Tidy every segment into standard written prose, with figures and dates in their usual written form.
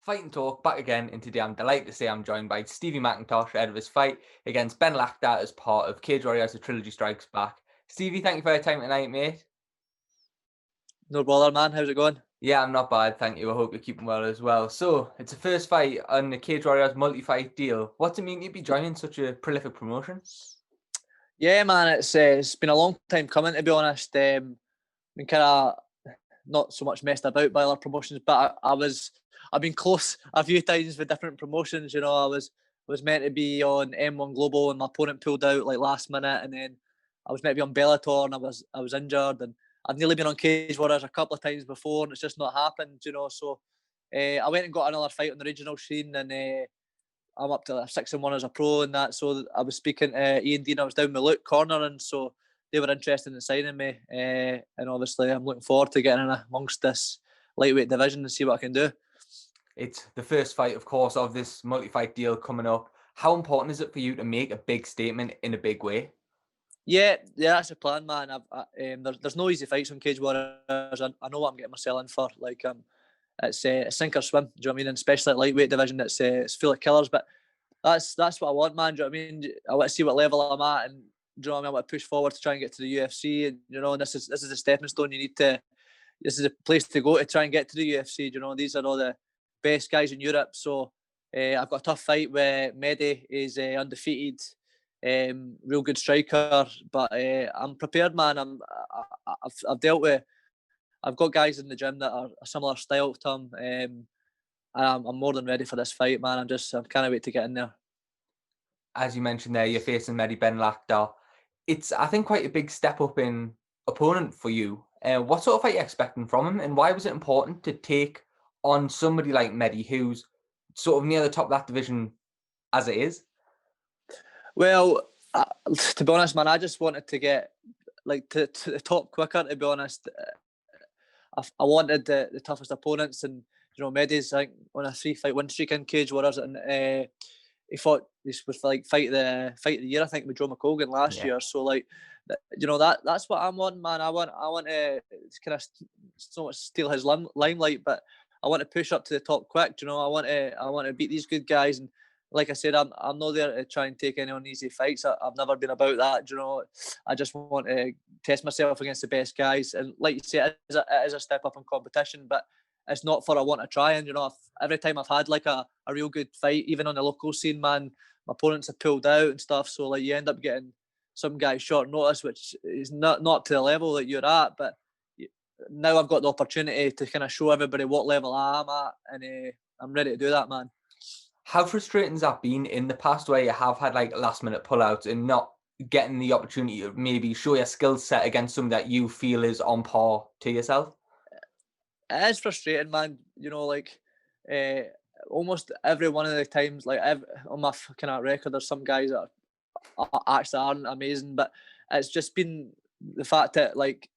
Fight and Talk back again, and today I'm delighted to say I'm joined by Stevie McIntosh ahead of his fight against Ben Lakhdhar as part of Cage Warriors, the Trilogy Strikes Back. Stevie, thank you for your time tonight, mate. No bother, man. How's it going? Yeah, I'm not bad, thank you. I hope you're keeping well as well. So, it's the first fight on the Cage Warriors multi-fight deal. What's it mean to be joining such a prolific promotion? Yeah, man. It's been a long time coming, to be honest. Been kind of not so much messed about by other promotions, but I've been close a few times with different promotions. You know, I was meant to be on M1 Global, and my opponent pulled out like last minute, and then I was meant to be on Bellator, and I was injured, and I've nearly been on Cage Warriors a couple of times before, and it's just not happened. You know, so I went and got another fight on the regional scene, and I'm up to 6-1 as a pro and that. So I was speaking to Ian Dean. I was down with Luke Corner, and so they were interested in signing me. And obviously, I'm looking forward to getting in amongst this lightweight division and see what I can do. It's the first fight, of course, of this multi-fight deal coming up. How important is it for you to make a big statement in a big way? Yeah, that's the plan, man. There's no easy fights on Cage Warriors. I know what I'm getting myself in for. Like, it's a sink or swim. Do you know what I mean? And especially at lightweight division, it's full of killers. But that's what I want, man. Do you know what I mean? I want to see what level I'm at, and do you know what I mean? I want to push forward to try and get to the UFC, and you know, this is a stepping stone. You need to. This is a place to go to try and get to the UFC. Do you know, these are all the best guys in Europe. So I've got a tough fight with Mehdi. He's undefeated, real good striker. But I'm prepared, man. I've dealt with. I've got guys in the gym that are a similar style to him. I'm more than ready for this fight, man. I can't wait to get in there. As you mentioned there, you're facing Mehdi Ben Lakhdhar. It's, I think, quite a big step up in opponent for you. What sort of fight are you expecting from him, and why was it important to take on somebody like Mehdi, who's sort of near the top of that division as it is? Well, to be honest, man, I just wanted to get to the top quicker. To be honest, I wanted the toughest opponents, and you know, Mehdi's like on a 3-fight win streak in Cage Warriors, and he fought this was like fight of the year, I think, with Joe McColgan last year. So like, you know, that's what I'm on, man. I want to kind of so much steal his limelight, but I want to push up to the top quick. You know, I want to beat these good guys, and like I said, I'm not there to try and take any on easy fights. I've never been about that. You know, I just want to test myself against the best guys, and like you say, it is a step up in competition, but it's not for I want to try. And you know, every time I've had like a real good fight, even on the local scene, man, my opponents have pulled out and stuff. So like you end up getting some guys short notice, which is not up to the level that you're at. But now I've got the opportunity to kind of show everybody what level I'm at, and I'm ready to do that, man. How frustrating has that been in the past, where you have had like last minute pullouts and not getting the opportunity to maybe show your skill set against something that you feel is on par to yourself? It is frustrating, man. You know, like almost every one of the times, like on my kind of record, there's some guys that actually aren't amazing, but it's just been the fact that like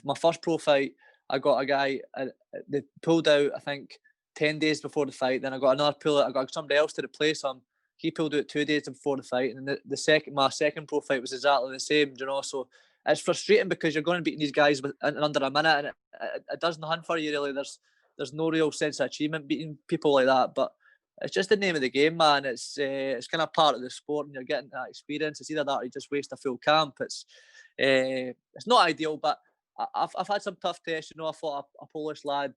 my first pro fight, I got a guy they pulled out, I think 10 days before the fight. Then I got another pull out. I got somebody else to replace him. He pulled out 2 days before the fight, and my second pro fight was exactly the same. You know, so it's frustrating because you're going to beat these guys in under a minute, and it does nothing for you really. There's no real sense of achievement beating people like that, but it's just the name of the game, man. It's kind of part of the sport, and you're getting that experience. It's either that or you just waste a full camp. It's not ideal, but I've had some tough tests. You know, I fought a Polish lad,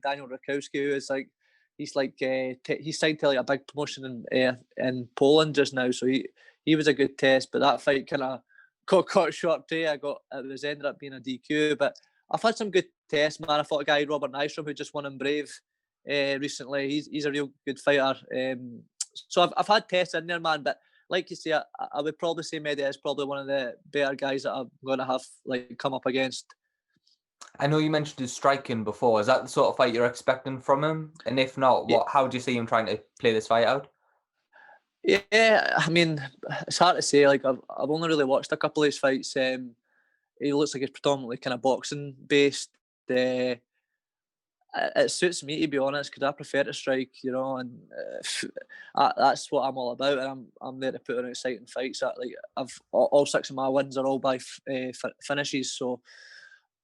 Daniel Rakowski, who is like he's signed to like a big promotion in Poland just now. So he was a good test, but that fight kind of got cut short too. It was ended up being a DQ. But I've had some good tests, man. I fought a guy, Robert Nystrom, who just won in Brave recently. He's a real good fighter. So I've had tests in there, man. But like you say, I would probably say Mehdi is probably one of the better guys that I'm going to have like come up against. I know you mentioned his striking before. Is that the sort of fight you're expecting from him? And if not, how do you see him trying to play this fight out? Yeah, I mean, it's hard to say. Like I've only really watched a couple of his fights. He looks like he's predominantly kind of boxing based. It suits me, to be honest, because I prefer to strike, you know, and that's what I'm all about. And I'm there to put on exciting fights. Like all 6 of my wins are all by finishes. So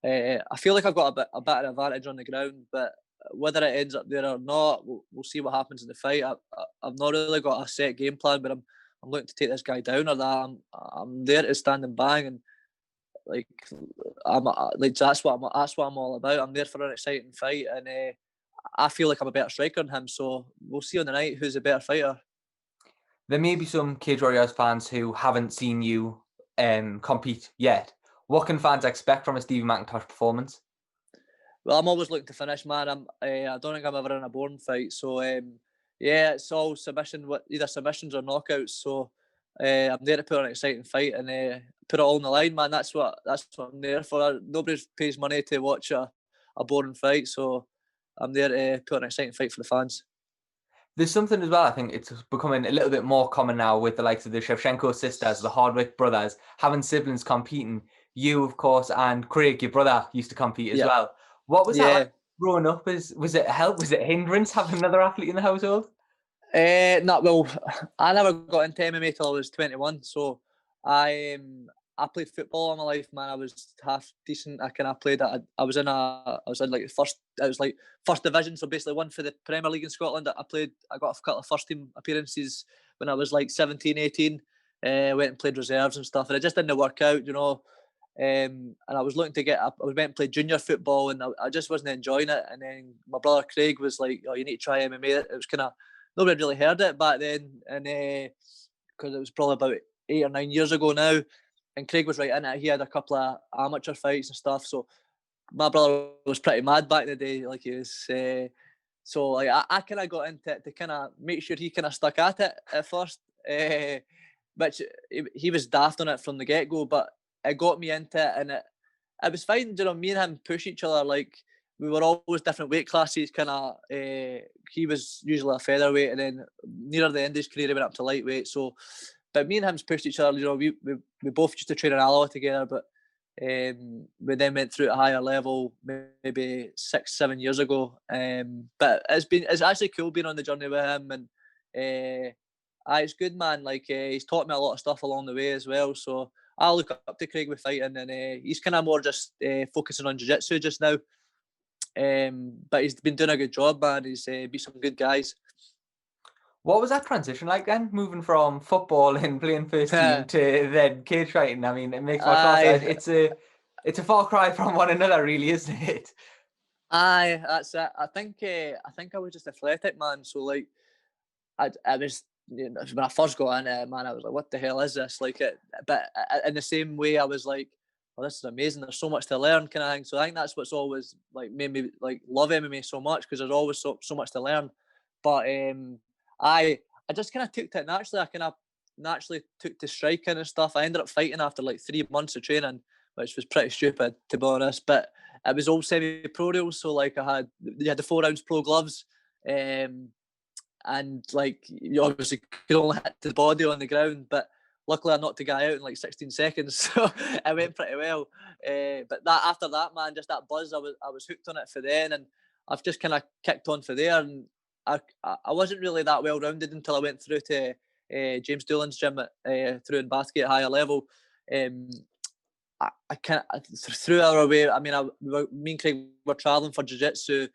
I feel like I've got a better advantage on the ground, but whether it ends up there or not, we'll see what happens in the fight. I've not really got a set game plan, but I'm looking to take this guy down or that. I'm there to stand and bang, and like that's what I'm all about. I'm there for an exciting fight, and I feel like I'm a better striker than him. So we'll see on the night who's a better fighter. There may be some Cage Warriors fans who haven't seen you compete yet. What can fans expect from a Stevie McIntosh performance? Well, I'm always looking to finish, man. I don't think I'm ever in a boring fight. So yeah, it's all either submissions or knockouts. So I'm there to put on an exciting fight and put it all on the line, man. That's what I'm there for. Nobody pays money to watch a boring fight, so I'm there to put on an exciting fight for the fans. There's something as well, I think it's becoming a little bit more common now with the likes of the Shevchenko sisters, the Hardwick brothers, having siblings competing. You, of course, and Craig, your brother, used to compete as Yeah, well. What was that yeah. like growing up? Was it a help? Was it a hindrance having another athlete in the household? No, well, I never got into MMA till I was 21. So I played football all my life, man. I was half decent. I played. I was in like first. It was like first division, so basically one for the Premier League in Scotland. I played. I got a couple of first team appearances when I was like 17, 18. Went and played reserves and stuff, and it just didn't work out, you know. And I was looking to get up. I was meant to play junior football, and I just wasn't enjoying it. And then my brother Craig was like, "Oh, you need to try MMA." It was kind of nobody had really heard it back then, and because it was probably about 8 or 9 years ago now. And Craig was right in it. He had a couple of amateur fights and stuff. So my brother was pretty mad back in the day. Like he was, so like I kind of got into it to kind of make sure he kind of stuck at it at first, which he was daft on it from the get go. But it got me into it, and it was fine. You know, me and him push each other. Like we were always different weight classes. Kind of, he was usually a featherweight, and then near the end of his career, he went up to lightweight. So, but me and him pushed each other. You know, we both used to train in Alloa together, but we then went through at a higher level maybe 6-7 years ago. But it's actually cool being on the journey with him, and it's good, man. Like he's taught me a lot of stuff along the way as well. So I look up to Craig with fighting, and he's kind of more just focusing on jiu-jitsu just now. But he's been doing a good job, man. He's beat some good guys. What was that transition like then, moving from football and playing first team to then cage fighting? I mean, it makes much more sense. It's a far cry from one another, really, isn't it? Aye, that's it. I think I was just athletic, man. So like, I was when I first got into it, man, I was like, what the hell is this? Like, but in the same way, I was like, oh, this is amazing. There's so much to learn, kind of thing. So I think that's what's always like made me like love MMA so much, because there's always so much to learn. But I just kind of took to it naturally. I kind of naturally took to striking and stuff. I ended up fighting after like 3 months of training, which was pretty stupid to be honest. But it was all semi-pro rules, so like you had the 4 ounce pro gloves. And like you obviously could only hit the body on the ground, but luckily I knocked the guy out in like 16 seconds, so it went pretty well. But that after that, man, just that buzz, I was hooked on it for then, and I've just kind of kicked on for there. And I wasn't really that well rounded until I went through to James Doolan's gym through in Bathgate at higher level. I kind of through our way. I mean, me and Craig were traveling for jiu-jitsu.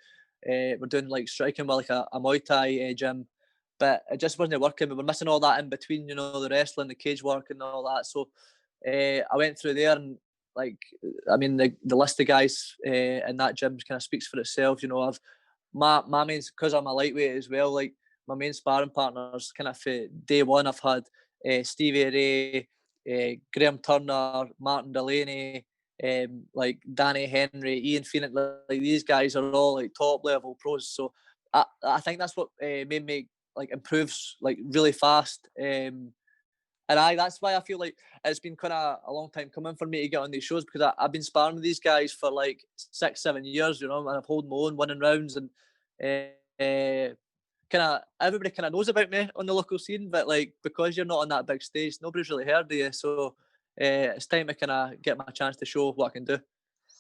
We're doing like striking with like a Muay Thai gym, but it just wasn't working. We were missing all that in between, you know, the wrestling, the cage work, and all that. So I went through there, and like, I mean, the list of guys in that gym kind of speaks for itself. You know, I've my main, because I'm a lightweight as well. Like my main sparring partners, kind of for day one, I've had Stevie Ray, Graham Turner, Martin Delaney, like Danny Henry, Ian Phoenix. Like these guys are all like top level pros. So I think that's what made me like improves like really fast. And that's why I feel like it's been kind of a long time coming for me to get on these shows, because I've been sparring with these guys for like 6-7 years, you know, and I've held my own, winning rounds, and kind of everybody kind of knows about me on the local scene, but like because you're not on that big stage, nobody's really heard of you. So it's time to kind of get my chance to show what I can do.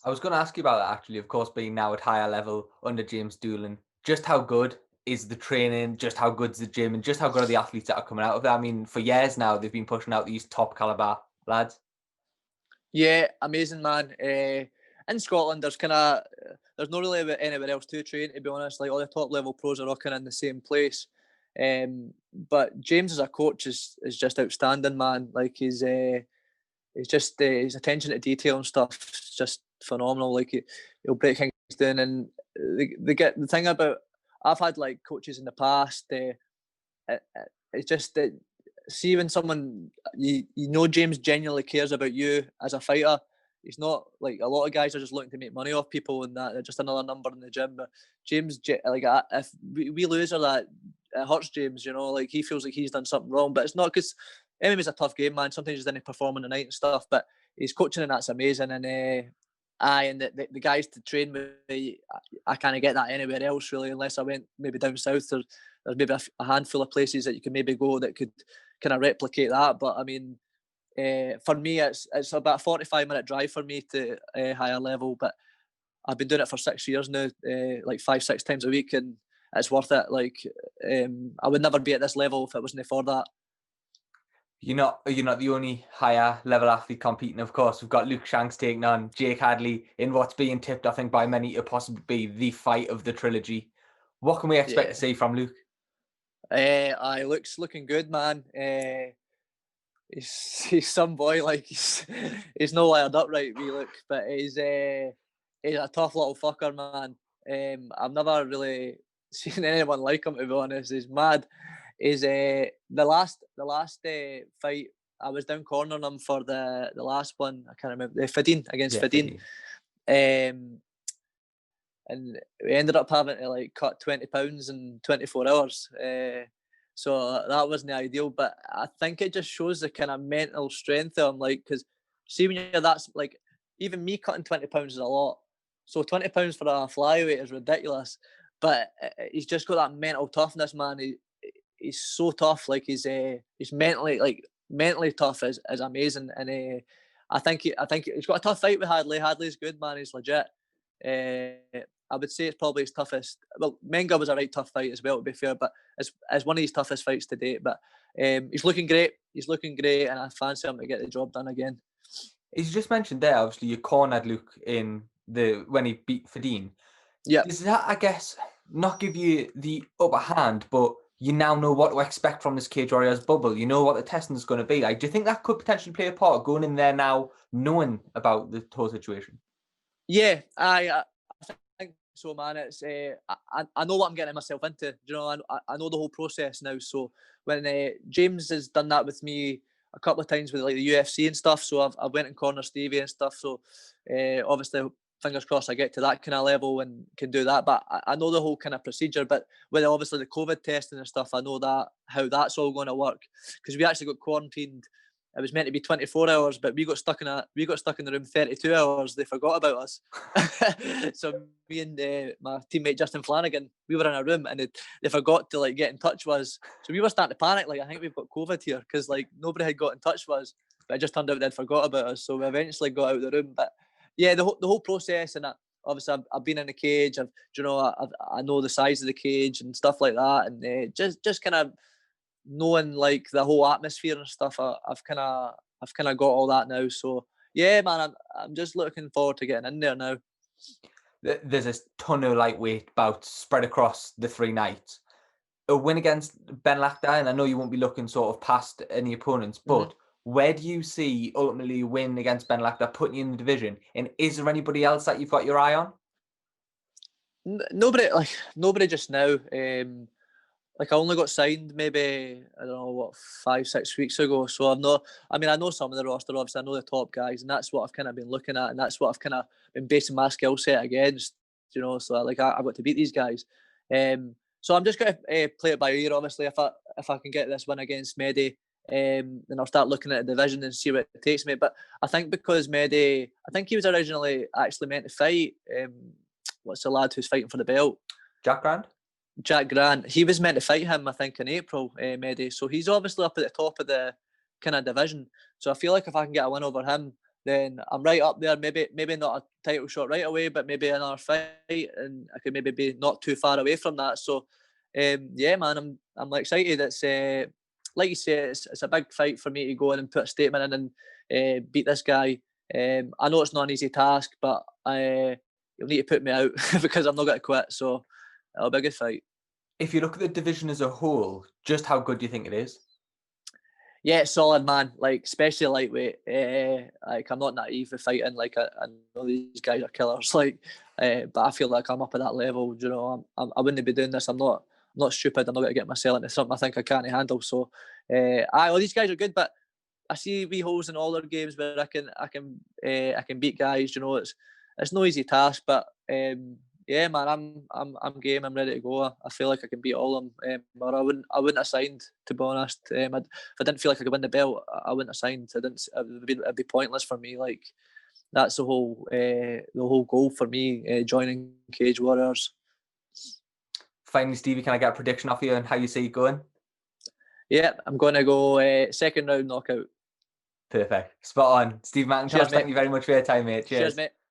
I was going to ask you about that actually, of course, being now at higher level under James Doolan. Just how good is the training, just how good's the gym, and just how good are the athletes that are coming out of that? I mean, for years now, they've been pushing out these top caliber lads. Yeah, amazing, man. in Scotland, there's not really anywhere else to train, to be honest. Like all the top level pros are all kind of in the same place. But James as a coach is just outstanding, man. Like he's just his attention to detail and stuff is just phenomenal. Like he'll break things down, and the thing about, I've had like coaches in the past. It's just that, see when someone you know James genuinely cares about you as a fighter. He's not like a lot of guys are just looking to make money off people and that they're just another number in the gym. But James, like if we lose or that, it hurts James. You know, like he feels like he's done something wrong, but it's not, because MMA's a tough game, man. Sometimes he doesn't perform in the night and stuff, but he's coaching and that's amazing. And and the guys to train with, I can't get that anywhere else really, unless I went maybe down south. There's maybe a handful of places that you can maybe go that could kind of replicate that. But I mean, for me, it's about a 45-minute drive for me to higher level. But I've been doing it for 6 years now, like 5-6 times a week, and it's worth it. Like I would never be at this level if it wasn't for that. You're not the only higher level athlete competing, of course. We've got Luke Shanks taking on Jake Hadley in what's being tipped, I think, by many to possibly be the fight of the trilogy. What can we expect to see from Luke? Luke's looking good, man. He's some boy, like he's no wired up right, we look, but he's a tough little fucker, man. I've never really seen anyone like him, to be honest. He's mad. He's the last fight, I was down cornering him for the last one. I can't remember, the Fidin against Fidin. And we ended up having to like cut 20 pounds in 24 hours. So that wasn't ideal, but I think it just shows the kind of mental strength of him. Like, because see, when you're that's like, even me cutting 20 pounds is a lot. So 20 pounds for a flyweight is ridiculous. But he's just got that mental toughness, man. He's so tough. Like he's mentally tough is amazing. And I think he's got a tough fight with Hadley. Hadley's good, man. He's legit. I would say it's probably his toughest. Well, Menga was a right tough fight as well, to be fair, but it's one of his toughest fights to date. But he's looking great. And I fancy him to get the job done again. He's just mentioned there, obviously, you cornered Luke in when he beat Fidin. Yeah. Does that, I guess, not give you the upper hand, but you now know what to expect from this Cage Warriors bubble? You know what the testing is going to be like. Do you think that could potentially play a part, going in there now knowing about the whole situation? Yeah, I think so, man. It's I know what I'm getting myself into. You know, I know the whole process now. So when James has done that with me a couple of times with like the UFC and stuff, so I've went and corner Stevie and stuff. So obviously, fingers crossed, I get to that kind of level and can do that. But I know the whole kind of procedure. But with obviously the COVID testing and stuff, I know that how that's all going to work, because we actually got quarantined. It was meant to be 24 hours, but we got stuck in the room 32 hours. They forgot about us. So me and my teammate Justin Flanagan, we were in a room and they forgot to like get in touch with us. So we were starting to panic, like, I think we've got COVID here, because like nobody had got in touch with us. But it just turned out they'd forgot about us. So we eventually got out of the room. But yeah, the whole process, and obviously I've been in the cage. I know the size of the cage and stuff like that, and just kind of knowing like the whole atmosphere and stuff, I've kind of got all that now. So yeah, man, I'm just looking forward to getting in there now. There's a ton of lightweight bouts spread across the 3 nights. A win against Ben Lakhdhar, and I know you won't be looking sort of past any opponents, but where do you see ultimately a win against Ben Lakhdhar putting you in the division? And is there anybody else that you've got your eye on? Nobody just now. Like I only got signed maybe, I don't know what, 5-6 weeks ago. So I know some of the roster, obviously I know the top guys, and that's what I've kind of been looking at, and that's what I've kind of been basing my skill set against, you know. So like I've got to beat these guys. So I'm just going to play it by ear. Obviously, if I can get this win against Mehdi, then I'll start looking at the division and see what it takes me. But I think because Mehdi, I think he was originally actually meant to fight, what's the lad who's fighting for the belt? Jack Grant. He was meant to fight him, I think, in April, Mehdi. So he's obviously up at the top of the kind of division. So I feel like if I can get a win over him, then I'm right up there. Maybe not a title shot right away, but maybe another fight, and I could maybe be not too far away from that. So yeah, man, I'm excited. It's like you say, it's a big fight for me to go in and put a statement in and beat this guy. I know it's not an easy task, but you'll need to put me out because I'm not going to quit. So it'll be a good fight. If you look at the division as a whole, just how good do you think it is? Yeah, it's solid, man. Like, especially lightweight. Like, I'm not naive with fighting. Like, I know these guys are killers. Like, but I feel like I'm up at that level. You know, I wouldn't be doing this. I'm not stupid. I'm not going to get myself into something I think I can't handle. So, all these guys are good, but I see wee holes in all their games where I can beat guys. You know, it's no easy task, but yeah, man, I'm game. I'm ready to go. I feel like I can beat all of them, or I wouldn't have signed, to be honest. If I didn't feel like I could win the belt, I wouldn't have signed. I didn't. It'd be pointless for me. Like, that's the whole goal for me. Joining Cage Warriors. Finally, Stevie, can I get a prediction off you on how you see it going? Yeah, I'm going to go second round knockout. Perfect. Spot on. Steve McIntosh, Cheers, mate. thank you very much for your time, mate. Cheers. Cheers, mate.